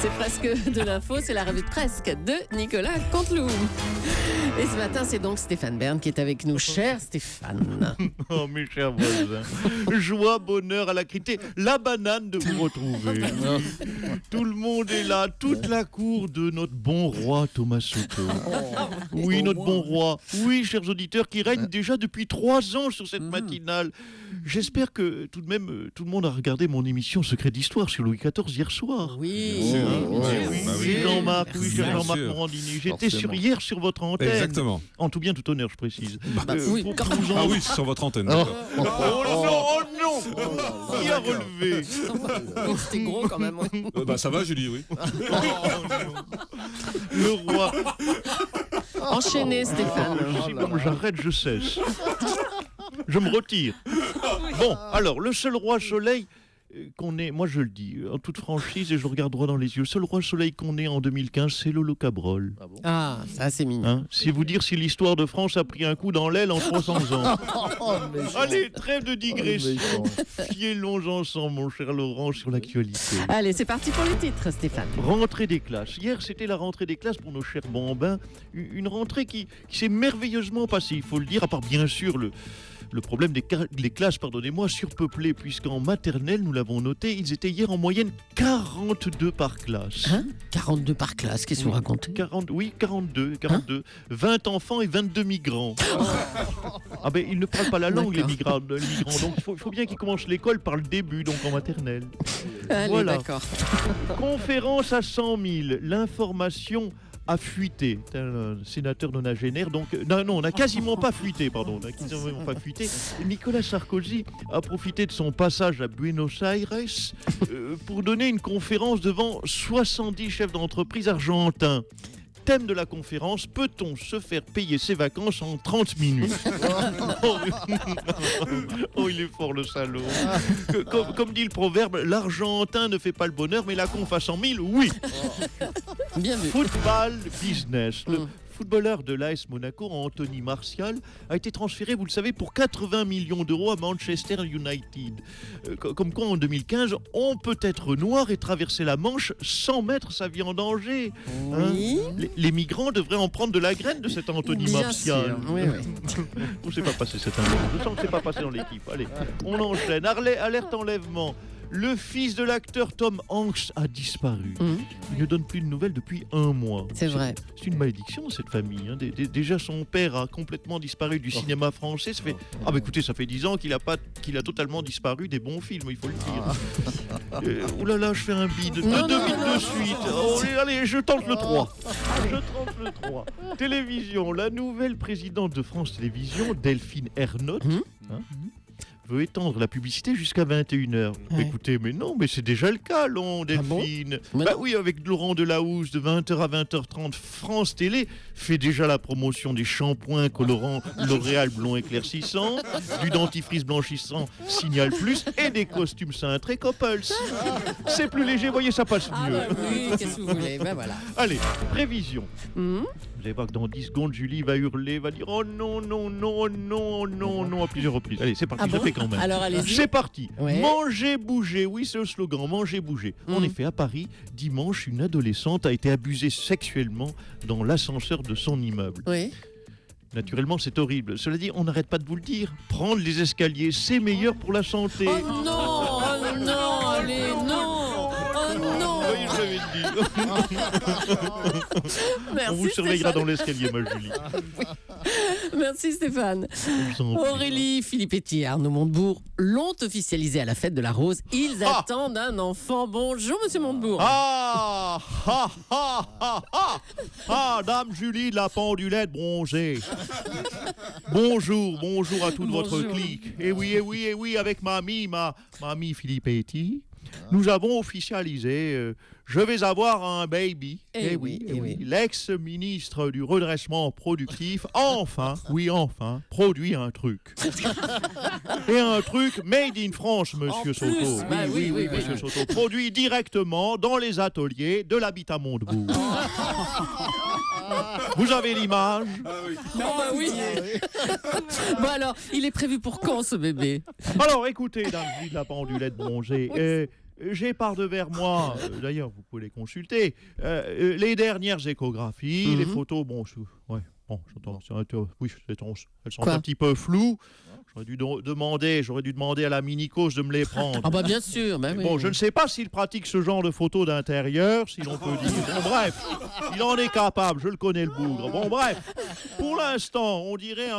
C'est presque de l'info, c'est la revue de presque de Nicolas Canteloup. Et ce matin, c'est donc Stéphane Bern qui est avec nous. Cher Stéphane. Oh, mes chers voisins, joie, bonheur à la critique, la banane de vous retrouver. Tout le monde est là, toute la cour de notre bon roi Thomas Soto. Oui, notre bon roi. Oui, chers auditeurs, qui règne déjà depuis 3 ans sur cette matinale. J'espère que tout de même, tout le monde a regardé mon émission Secret d'Histoire sur Louis XIV hier soir. Oui. Oui, Jean-Marc, Jean-Marc Morandini. J'étais hier sur votre antenne. Exactement. En tout bien, tout honneur, je précise. Oui, Pour vous en- Ah oui, sur votre antenne. d'accord. Oh non, Qui a relevé? C'était gros quand même. Ça va, Julie, oui. Le roi. Enchaînez, Stéphane. Sinon, j'arrête, je cesse. Je me retire. Bon, alors, le seul roi soleil qu'on ait, moi je le dis, en toute franchise, et je le regarde droit dans les yeux, le seul roi soleil qu'on ait en 2015, c'est Lolo Cabrol. Ah, ça c'est mignon. Hein, c'est vous dire si l'histoire de France a pris un coup dans l'aile en 300 ans. Allez, trêve de digression. Fiez-nous ensemble, mon cher Laurent, sur l'actualité. Allez, c'est parti pour les titres, Stéphane. Rentrée des classes. Hier, c'était la rentrée des classes pour nos chers bambins. Une rentrée qui s'est merveilleusement passée, il faut le dire, à part bien sûr le problème des classes, pardonnez-moi, surpeuplées, puisqu'en maternelle, nous l'avons noté, ils étaient hier en moyenne 42 par classe. Hein 42 par classe, qu'est-ce que vous racontez? 42. 20 enfants et 22 migrants. Ah ben, ils ne parlent pas la langue, les migrants. Donc, il faut bien qu'ils commencent l'école par le début, donc en maternelle. Allez, Voilà. d'accord. Conférence à 100 000. L'information a fuité. Un sénateur nonagénaire, donc non, on n'a quasiment pas fuité, pardon. On n'a quasiment pas fuité. Nicolas Sarkozy a profité de son passage à Buenos Aires pour donner une conférence devant 70 chefs d'entreprise argentins. Thème de la conférence: peut-on se faire payer ses vacances en 30 minutes? Oh, il est fort le salaud. Comme dit le proverbe, l'argentin ne fait pas le bonheur, mais la conf à 100 000, oui. Bien vu. Football business. Le footballeur de l'AS Monaco, Anthony Martial, a été transféré, vous le savez, pour 80 millions d'euros à Manchester United. Comme quoi, en 2015, on peut être noir et traverser la Manche sans mettre sa vie en danger. Oui. Les migrants devraient en prendre de la graine de cet Anthony Bien Martial. sûr. Oui. Où c'est pas passé cette info? Je sens que c'est pas passé dans l'équipe. Allez, on enchaîne. Alerte enlèvement. Le fils de l'acteur Tom Hanks a disparu. Il ne donne plus de nouvelles depuis 1 mois. C'est vrai. C'est une malédiction, cette famille. Hein. Déjà, son père a complètement disparu du cinéma français. Ça fait... Ah bah écoutez, ça fait 10 ans qu'il a totalement disparu des bons films, il faut le dire. Ouh là là, je fais un bide. Deux bides de suite. Oh, allez, je tente le 3. Télévision. La nouvelle présidente de France Télévisions, Delphine Ernotte, veut étendre la publicité jusqu'à 21h. Ouais. Écoutez, mais non, mais c'est déjà le cas, Delphine. Mais non. Oui, avec Laurent Delahousse, de 20h à 20h30, France Télé fait déjà la promotion des shampoings colorants L'Oréal blond éclaircissant, du dentifrice blanchissant Signal Plus et des costumes cintrés Couples. C'est plus léger, voyez, ça passe Ah mieux. bah oui, qu'est-ce que vous voulez? Ben voilà. Allez, prévision. Mhm. Vous allez voir que dans 10 secondes, Julie va hurler, va dire oh non, non, non, non, non, non à plusieurs reprises. Allez, c'est parti, Ah je le bon fais quand même. Alors allez-y. C'est parti. Ouais. Manger, bouger. Oui, c'est le slogan. Manger, bouger. En effet, à Paris, dimanche, une adolescente a été abusée sexuellement dans l'ascenseur de son immeuble. Oui. Naturellement, c'est horrible. Cela dit, on n'arrête pas de vous le dire. Prendre les escaliers, c'est meilleur pour la santé. Oh non, allez, non. Oh non. Oui, je l'avais dit. Merci On vous surveillera Stéphane. dans l'escalier, ma Julie. Merci Stéphane. Je vous en prie. Aurélie, Philippe et Arnaud Montebourg l'ont officialisé à la fête de la Rose. Ils attendent un enfant. Bonjour Monsieur Montebourg. Ah, Dame Julie de la pendulette bronzée. Bonjour à toute votre Bonjour. clique. Et oui, avec mamie Filippetti, nous avons officialisé, je vais avoir un baby. Eh oui. L'ex-ministre du redressement productif, enfin, produit un truc. Et un truc made in France, Monsieur En plus, Soto. bah oui, Monsieur Soto. Produit directement dans les ateliers de l'habitat Montebourg. Vous avez l'image? Ah bah oui. Bon alors, il est prévu pour quand ce bébé? Alors écoutez, dame Julie de la pendulette bronzée, j'ai par devers moi, d'ailleurs vous pouvez les consulter, les dernières échographies, les photos, bon, j'entends, elles sont Quoi? un petit peu floues. J'aurais dû demander à la Minicos de me les prendre. Ah bah bien sûr, bah oui. Bon, je ne sais pas s'il pratique ce genre de photos d'intérieur, si l'on peut dire. Bon, bref, il en est capable, je le connais le bougre. Bon, bref, pour l'instant, on dirait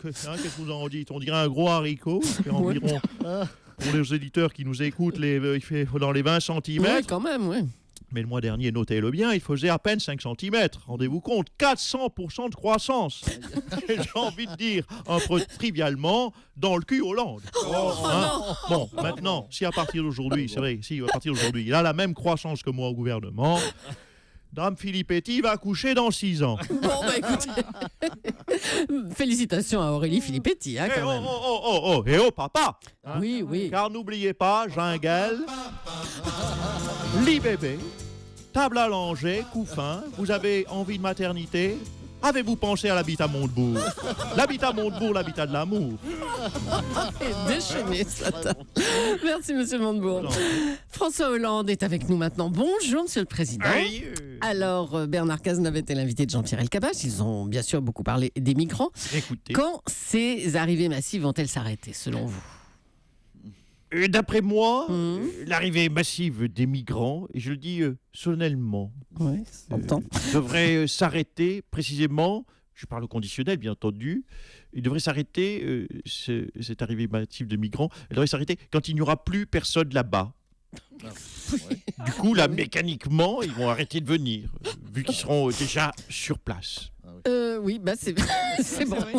qu'est-ce que vous en dites? On dirait un gros haricot, qui fait environ, pour les éditeurs qui nous écoutent, il fait dans les 20 cm. Ouais, quand même, ouais. Mais le mois dernier, notez-le bien, il faisait à peine 5 cm. Rendez-vous compte, 400% de croissance. J'ai envie de dire, un peu trivialement, dans le cul Hollande. Bon, maintenant, si à partir d'aujourd'hui, c'est vrai, si à partir d'aujourd'hui, il a la même croissance que moi au gouvernement, Dame Filippetti va accoucher dans 6 ans. Bon, bah écoutez, félicitations à Aurélie Filippetti, hein, quand même. Et oh, papa! Oui, oui. Car n'oubliez pas, jungle, lit bébé, table à langer, couffin, vous avez envie de maternité? Avez-vous pensé à l'habitat Montebourg? L'habitat Montebourg, l'habitat de l'amour. Déchaîné ce matin. Merci, monsieur Montebourg. François Hollande est avec nous maintenant. Bonjour, monsieur le Président. Alors, Bernard Cazeneuve était l'invité de Jean-Pierre Elkabbach. Ils ont bien sûr beaucoup parlé des migrants. Écoutez. Quand ces arrivées massives vont-elles s'arrêter, selon vous? D'après moi, l'arrivée massive des migrants, et je le dis solennellement, Oui, devrait s'arrêter précisément, je parle au conditionnel bien entendu, il devrait s'arrêter, cette arrivée massive de migrants, elle devrait s'arrêter quand il n'y aura plus personne là-bas. Du coup, là, mécaniquement, ils vont arrêter de venir, vu qu'ils seront déjà sur place. Oui, bah c'est bon.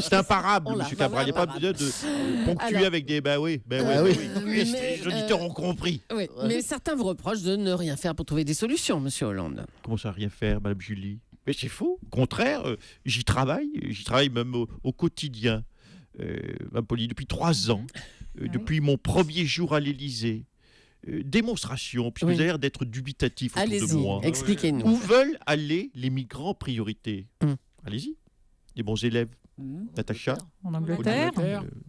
C'est imparable, On l'a, M. Cabral. Il n'y a pas besoin de ponctuer avec des oui. Les auditeurs ont compris. Oui, mais certains vous reprochent de ne rien faire pour trouver des solutions, monsieur Hollande. Comment ça, rien faire, Madame Julie? Mais c'est faux. Au contraire, j'y travaille même au quotidien. Mme Poli, depuis 3 ans, depuis mon premier jour à l'Élysée. Démonstration, puisque vous avez l'air d'être dubitatif autour de moi. Allez-y, expliquez-nous. Où veulent aller les migrants priorité? Allez-y, les bons élèves. Natacha. En Angleterre.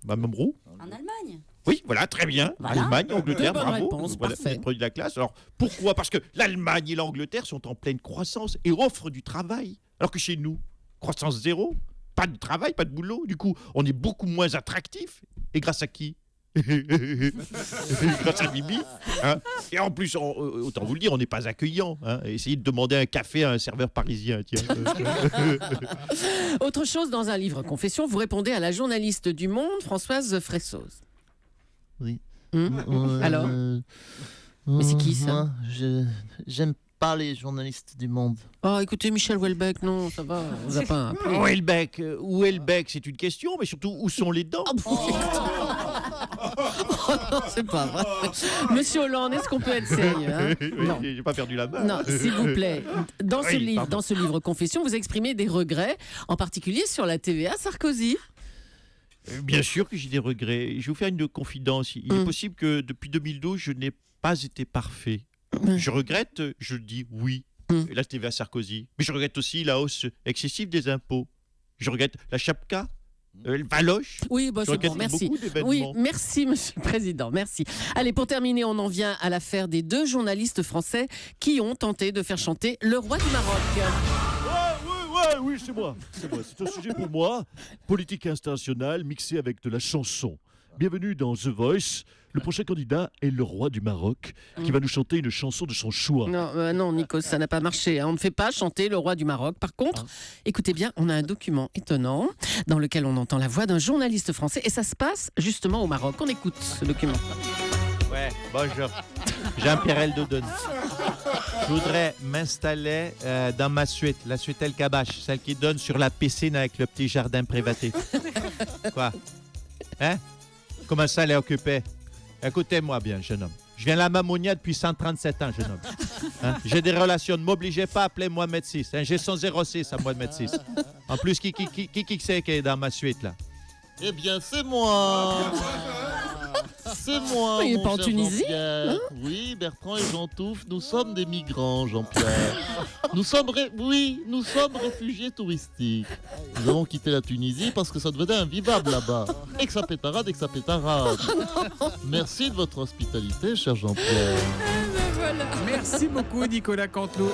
Mme Roux. En Allemagne. Oui, voilà, très bien. Voilà. Allemagne, Angleterre, Deux bonnes bravo. réponses, Voilà, parfait. vous êtes produit de la classe. Alors, pourquoi? Parce que l'Allemagne et l'Angleterre sont en pleine croissance et offrent du travail. Alors que chez nous, croissance zéro, pas de travail, pas de boulot. Du coup, on est beaucoup moins attractif. Et grâce à qui? Grâce à Bibi. Hein, et en plus, autant vous le dire, on n'est pas accueillant. Hein. Essayez de demander un café à un serveur parisien. Tiens. Autre chose, dans un livre Confession, vous répondez à la journaliste du Monde, Françoise Fressoz. Oui. Alors Mais c'est qui, ça? Moi, j'aime pas les journalistes du Monde. Oh, écoutez, Michel Houellebecq, non, ça va, on vous a pas appelé. Où est le bec? C'est une question, mais surtout, où sont les dents? Oh non, c'est pas vrai. Monsieur Hollande, est-ce qu'on peut être sérieux, hein? Non. J'ai pas perdu la main. Non, s'il vous plaît. Dans ce Oui, livre, pardon. dans ce livre Confession, vous exprimez des regrets, en particulier sur la TVA Sarkozy. Bien sûr que j'ai des regrets. Je vais vous faire une confidence. Il est possible que depuis 2012, je n'ai pas été parfait. Je regrette, je dis oui, la TVA Sarkozy. Mais je regrette aussi la hausse excessive des impôts. Je regrette la chapka, le valoche. Oui, bah, Je c'est regrette bon, merci. beaucoup d'événements. Oui, merci, monsieur le Président, merci. Allez, pour terminer, on en vient à l'affaire des 2 journalistes français qui ont tenté de faire chanter le roi du Maroc. Oui, c'est moi. C'est un sujet pour moi. Politique internationale mixée avec de la chanson. Bienvenue dans The Voice. Le prochain candidat est le roi du Maroc qui va nous chanter une chanson de son choix. Non, Nico, ça n'a pas marché. Hein. On ne fait pas chanter le roi du Maroc. Par contre, écoutez bien, on a un document étonnant dans lequel on entend la voix d'un journaliste français et ça se passe justement au Maroc. On écoute ce document. Ouais, bonjour. Jean-Pierre Eldoudon. Je voudrais m'installer dans ma suite, la suite Elkabbach, celle qui donne sur la piscine avec le petit jardin privaté. Quoi? Hein? Comment ça, elle est occupée? Écoutez-moi bien, jeune homme. Je viens à la Mamounia depuis 137 ans, jeune homme. Hein? J'ai des relations. Ne m'obligez pas à appeler Mohamed VI. Hein? J'ai son 06 à Mohamed VI. En plus, qui c'est qui est dans ma suite, là? Eh bien, c'est moi. c'est moi. Il est mon pas en cher Tunisie, Jean-Pierre. Oui, Bertrand et Jean Touffe, nous sommes des migrants, Jean-Pierre. nous sommes réfugiés touristiques. Nous avons quitté la Tunisie parce que ça devenait invivable là-bas. Et que ça pétarade, et que ça pétarade. Merci de votre hospitalité, cher Jean-Pierre. Merci beaucoup, Nicolas Canteloup.